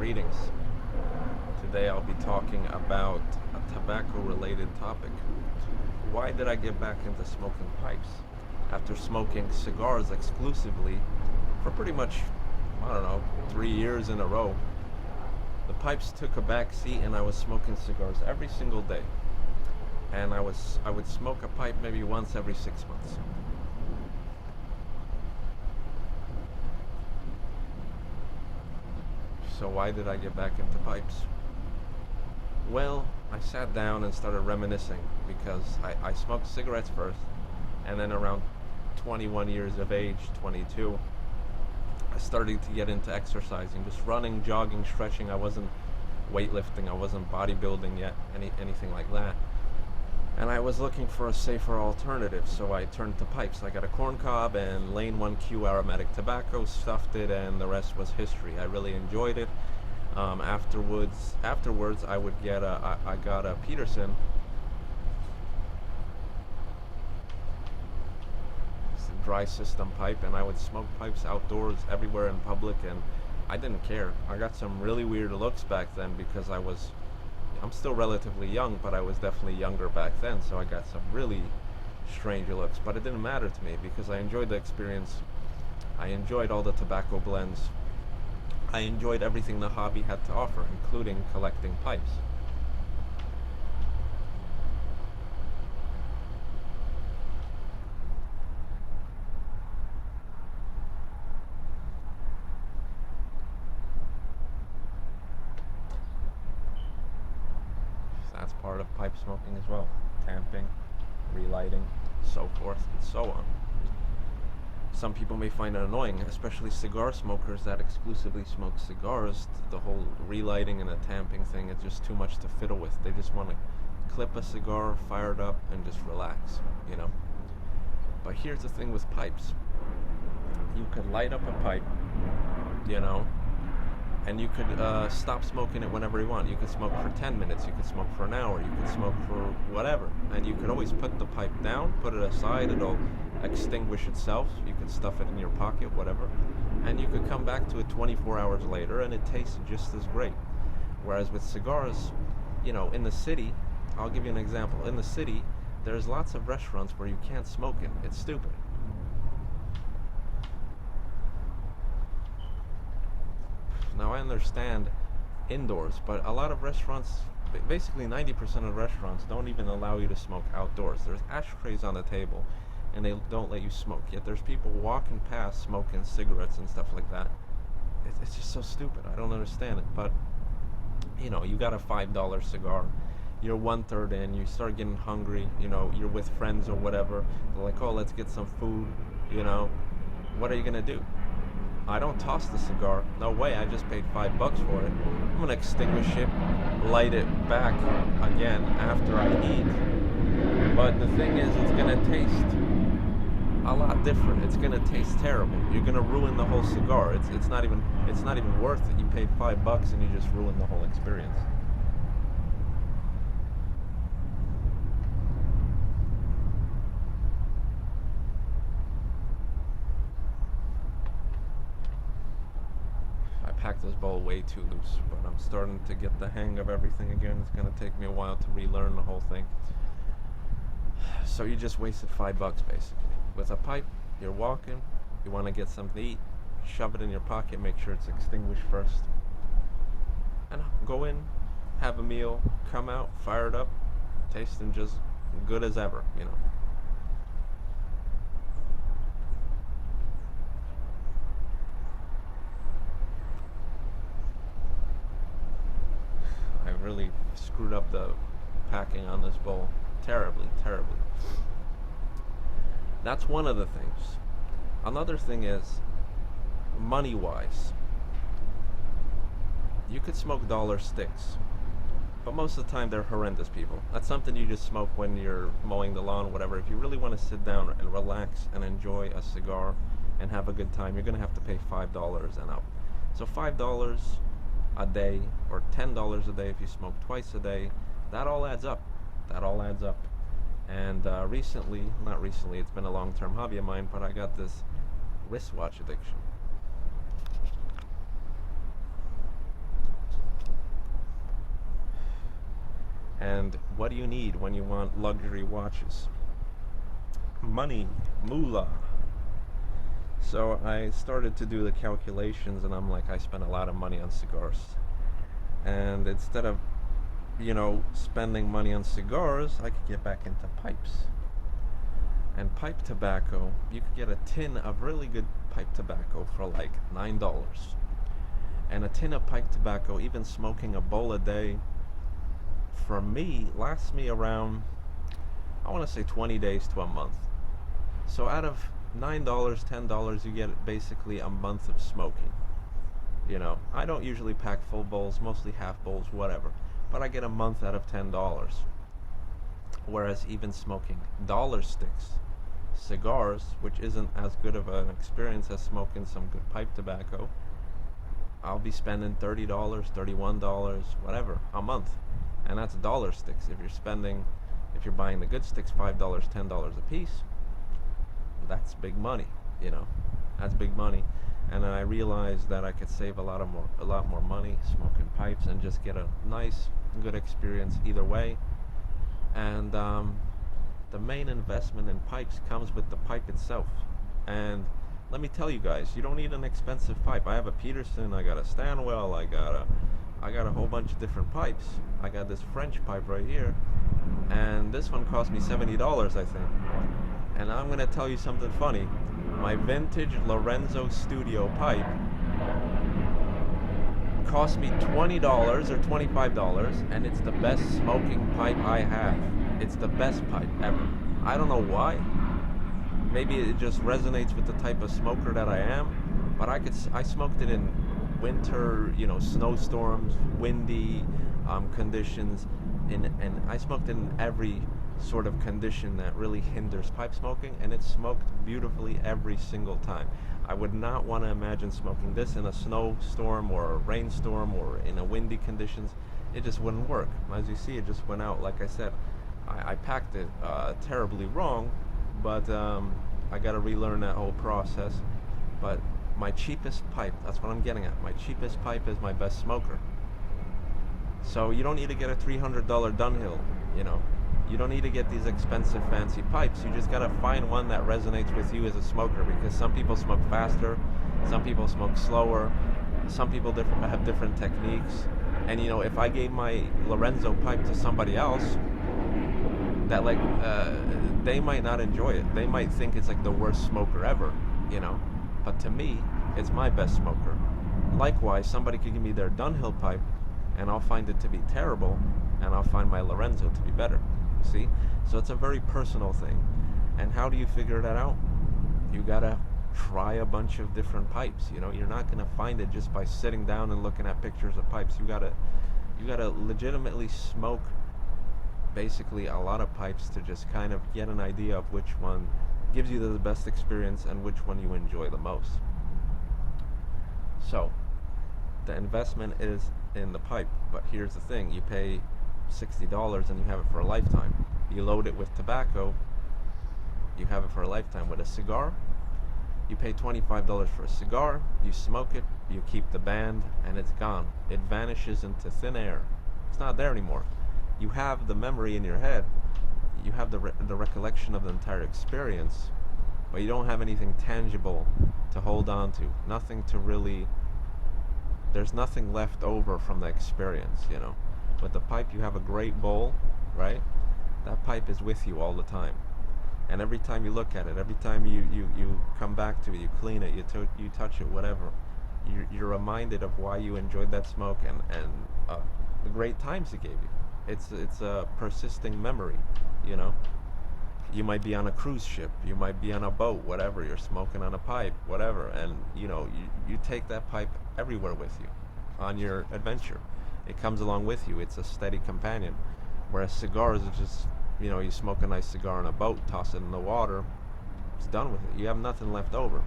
Greetings. Today I'll be talking about a tobacco related topic. Why did I get back into smoking pipes? After smoking cigars exclusively for pretty much, I don't know, 3 years in a row, the pipes took a back seat and I was smoking cigars every single day. And I would smoke a pipe maybe once every 6 months. So why did I get back into pipes? Well, I sat down and started reminiscing because I smoked cigarettes first, and then around 21 years of age, 22, I started to get into exercising, just running, jogging, stretching. I wasn't weightlifting, I wasn't bodybuilding yet, anything like that. And I was looking for a safer alternative, so I turned to pipes. I got a corn cob and Lane 1Q aromatic tobacco, stuffed it, and the rest was history. I really enjoyed it. Afterwards, I would get I got a Peterson. It's a dry system pipe, and I would smoke pipes outdoors, everywhere in public, and I didn't care. I got some really weird looks back then because I'm still relatively young, but I was definitely younger back then, so I got some really strange looks. But it didn't matter to me because I enjoyed the experience. I enjoyed all the tobacco blends. I enjoyed everything the hobby had to offer, including collecting pipes. That's part of pipe smoking as well. Tamping, relighting, so forth and so on. Some people may find it annoying, especially cigar smokers that exclusively smoke cigars. The whole relighting and the tamping thing is just too much to fiddle with. They just want to clip a cigar, fire it up, and just relax, you know. But here's the thing with pipes. You could light up a pipe, you know, and you could stop smoking it whenever you want. You could smoke for 10 minutes, you could smoke for an hour, you could smoke for whatever. And you could always put the pipe down, put it aside, it'll extinguish itself. You could stuff it in your pocket, whatever. And you could come back to it 24 hours later and it tastes just as great. Whereas with cigars, you know, in the city, I'll give you an example. In the city, there's lots of restaurants where you can't smoke it. It's stupid. Now I understand indoors, but a lot of restaurants, basically 90% of restaurants, don't even allow you to smoke outdoors. There's ashtrays on the table, and they don't let you smoke. Yet there's people walking past smoking cigarettes and stuff like that. It's just so stupid. I don't understand it. But, you know, you got a $5 cigar. You're 1/3 in. You start getting hungry. You know, you're with friends or whatever. They're like, oh, let's get some food. You know, what are you going to do? I don't toss the cigar. No way. I just paid $5 for it. I'm going to extinguish it, light it back again after I eat. But the thing is, it's going to taste a lot different. It's gonna taste terrible. You're gonna ruin the whole cigar. It's not even worth it. You paid $5 and you just ruined the whole experience. I packed this bowl way too loose, but I'm starting to get the hang of everything again. It's gonna take me a while to relearn the whole thing. So you just wasted $5 basically. With a pipe, you're walking, you want to get something to eat, shove it in your pocket, make sure it's extinguished first, and go in, have a meal, come out, fire it up, tasting just good as ever, you know. I really screwed up the packing on this bowl terribly, terribly. That's one of the things. Another thing is, money-wise, you could smoke dollar sticks, but most of the time they're horrendous, people. That's something you just smoke when you're mowing the lawn, whatever. If you really want to sit down and relax and enjoy a cigar and have a good time, you're going to have to pay $5 and up. So $5 a day, or $10 a day if you smoke twice a day, that all adds up. That all adds up. And not recently, it's been a long-term hobby of mine, but I got this wristwatch addiction. And what do you need when you want luxury watches? Money, moolah. So I started to do the calculations, and I'm like, I spent a lot of money on cigars. And instead of, spending money on cigars, I could get back into pipes. And pipe tobacco, you could get a tin of really good pipe tobacco for like $9. And a tin of pipe tobacco, even smoking a bowl a day, for me, lasts me around, I want to say 20 days to a month. So out of $9, $10, you get basically a month of smoking. I don't usually pack full bowls, mostly half bowls, whatever. But I get a month out of $10. Whereas even smoking dollar sticks, cigars, which isn't as good of an experience as smoking some good pipe tobacco, I'll be spending $30, $31, whatever, a month. And that's dollar sticks. If you're buying the good sticks, $5, $10 a piece, that's big money, That's big money. And then I realized that I could save a lot more money smoking pipes and just get a nice, good experience either way. And the main investment in pipes comes with the pipe itself. And let me tell you guys, you don't need an expensive pipe. I have a Peterson, I got a Stanwell, I got a whole bunch of different pipes. I got this French pipe right here, and this one cost me $70, I think. And I'm gonna tell you something funny. My vintage Lorenzo Studio pipe cost me $20 or $25, and it's the best smoking pipe I have. It's the best pipe ever. I don't know why. Maybe it just resonates with the type of smoker that I am, but I smoked it in winter, snowstorms, windy conditions, and I smoked it in every sort of condition that really hinders pipe smoking, and it smoked beautifully every single time. I would not want to imagine smoking this in a snowstorm or a rainstorm or in a windy conditions. It just wouldn't work. As you see, it just went out. Like I said, I packed it terribly wrong, but I got to relearn that whole process. But my cheapest pipe, that's what I'm getting at. My cheapest pipe is my best smoker. So you don't need to get a $300 Dunhill, You don't need to get these expensive fancy pipes. You just gotta find one that resonates with you as a smoker, because some people smoke faster, some people smoke slower, some people have different techniques. And if I gave my Lorenzo pipe to somebody else, that they might not enjoy it. They might think it's like the worst smoker ever, But to me, it's my best smoker. Likewise, somebody could give me their Dunhill pipe, and I'll find it to be terrible, and I'll find my Lorenzo to be better. See? So it's a very personal thing. And how do you figure that out? You gotta try a bunch of different pipes. You're not gonna find it just by sitting down and looking at pictures of pipes. You gotta legitimately smoke basically a lot of pipes to just kind of get an idea of which one gives you the best experience and which one you enjoy the most. So the investment is in the pipe, but here's the thing: you pay $60 and you have it for a lifetime. You load it with tobacco, you have it for a lifetime. With a cigar, you pay $25 for a cigar, you smoke it, you keep the band, and it's gone. It vanishes into thin air. It's not there anymore. You have the memory in your head, you have the recollection of the entire experience, but you don't have anything tangible to hold on to. Nothing to really, there's nothing left over from the experience, With the pipe, you have a great bowl, right? That pipe is with you all the time. And every time you look at it, every time you come back to it, you clean it, you touch it, whatever, you're reminded of why you enjoyed that smoke and the great times it gave you. It's a persisting memory, You might be on a cruise ship, you might be on a boat, whatever, you're smoking on a pipe, whatever, and you take that pipe everywhere with you on your adventure. It comes along with you. It's a steady companion. Whereas cigars are just, you smoke a nice cigar on a boat, toss it in the water, it's done with it. You have nothing left over,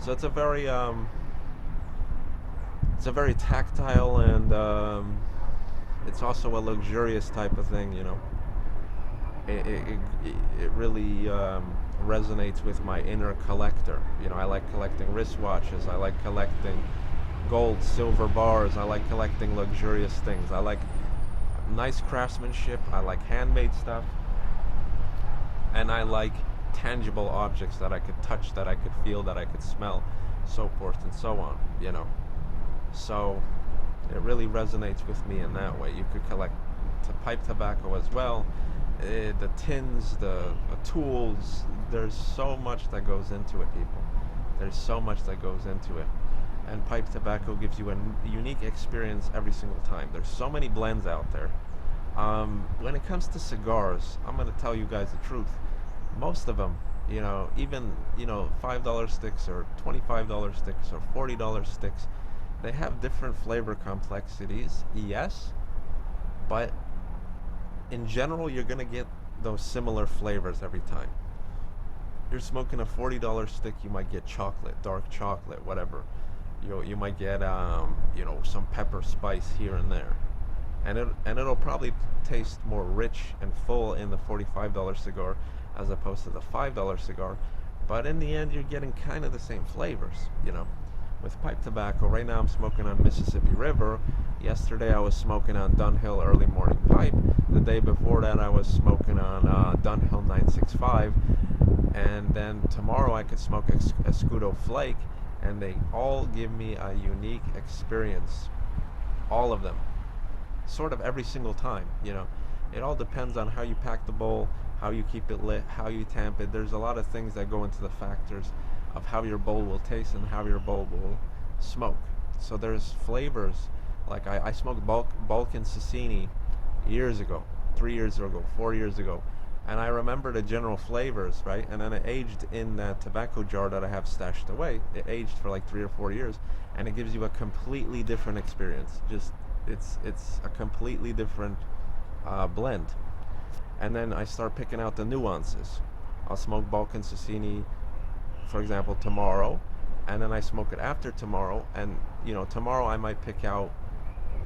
So it's a very tactile, and it's also a luxurious type of thing, It really resonates with my inner collector. I like collecting wristwatches. I like collecting gold, silver bars. I like collecting luxurious things. I like nice craftsmanship. I like handmade stuff, and I like tangible objects that I could touch, that I could feel, that I could smell, so forth and so on. So it really resonates with me in that way. You could collect pipe tobacco as well. The tins, the tools. There's so much that goes into it, people. There's so much that goes into it. And pipe tobacco gives you a unique experience every single time. There's so many blends out there. When it comes to cigars, I'm going to tell you guys the truth. Most of them, even, $5 sticks or $25 sticks or $40 sticks, they have different flavor complexities, yes, but in general, you're going to get those similar flavors every time. You're smoking a $40 stick, you might get chocolate, dark chocolate, whatever. You might get some pepper spice here and there, and it'll probably taste more rich and full in the $45 cigar as opposed to the $5 cigar. But in the end, you're getting kind of the same flavors. With pipe tobacco, right now I'm smoking on Mississippi River. Yesterday I was smoking on Dunhill Early Morning Pipe. The day before that I was smoking on Dunhill 965. And then tomorrow I could smoke Escudo Flake, and they all give me a unique experience. All of them. Sort of every single time. It all depends on how you pack the bowl, how you keep it lit, how you tamp it. There's a lot of things that go into the factors of how your bowl will taste and how your bowl will smoke. So there's flavors, like I smoked Balkan Cecchini years ago, 3 years ago, 4 years ago, and I remember the general flavors, right? And then it aged in that tobacco jar that I have stashed away. It aged for like 3 or 4 years, and it gives you a completely different experience. It's a completely different blend. And then I start picking out the nuances. I'll smoke Balkan Cecchini, for example, tomorrow, and then I smoke it after tomorrow, and tomorrow I might pick out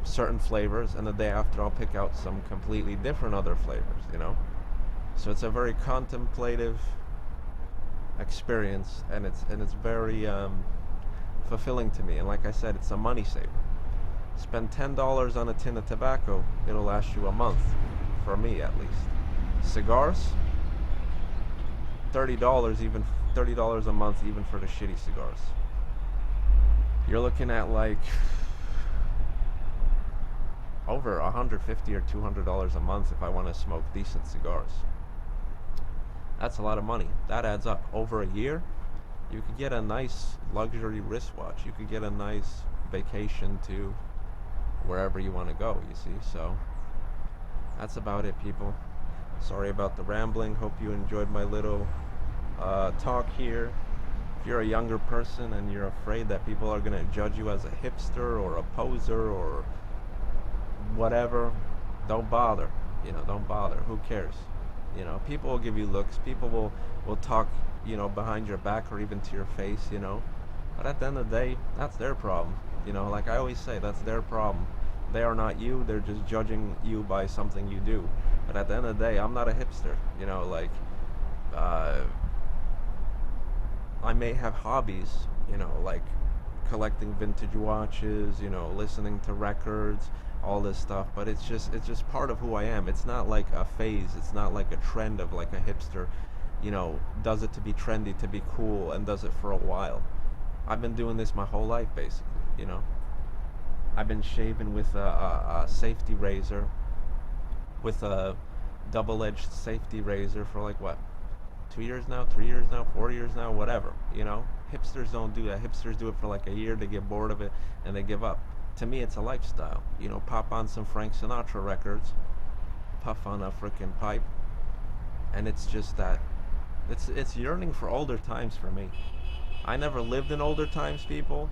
certain flavors, and the day after I'll pick out some completely different other flavors. So it's a very contemplative experience, and it's very fulfilling to me. And like I said, it's a money saver. Spend $10 on a tin of tobacco, it'll last you a month, for me at least. Cigars, $30, even $30 a month, even for the shitty cigars. You're looking at like over $150 or $200 a month if I want to smoke decent cigars. That's a lot of money. That adds up. Over a year, you could get a nice luxury wristwatch. You could get a nice vacation to wherever you want to go, you see. So that's about it, people. Sorry about the rambling. Hope you enjoyed my little talk here. If you're a younger person and you're afraid that people are going to judge you as a hipster or a poser or whatever, don't bother. Don't bother. Who cares? People will give you looks. People will talk, behind your back or even to your face, But at the end of the day, that's their problem. Like I always say, that's their problem. They are not you. They're just judging you by something you do. But at the end of the day, I'm not a hipster. I may have hobbies, like collecting vintage watches, listening to records, all this stuff, but it's just part of who I am. It's not like a phase. It's not like a trend of like a hipster, does it to be trendy, to be cool, and does it for a while. I've been doing this my whole life, basically. I've been shaving with a safety razor, with a double-edged safety razor for like what, 2 years now, 3 years now, 4 years now, whatever. Hipsters don't do that. Hipsters do it for like a year, they get bored of it, and they give up. To me, it's a lifestyle. Pop on some Frank Sinatra records, puff on a frickin' pipe, and it's just that. It's yearning for older times for me. I never lived in older times, people,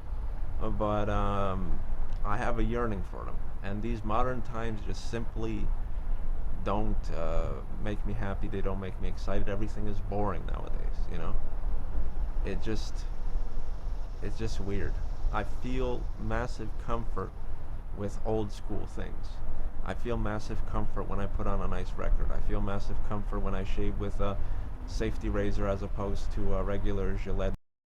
but I have a yearning for them. And these modern times just simply don't make me happy. They don't make me excited. Everything is boring nowadays. It's just weird. I feel massive comfort with old school things. I feel massive comfort when I put on a nice record. I feel massive comfort when I shave with a safety razor as opposed to a regular Gillette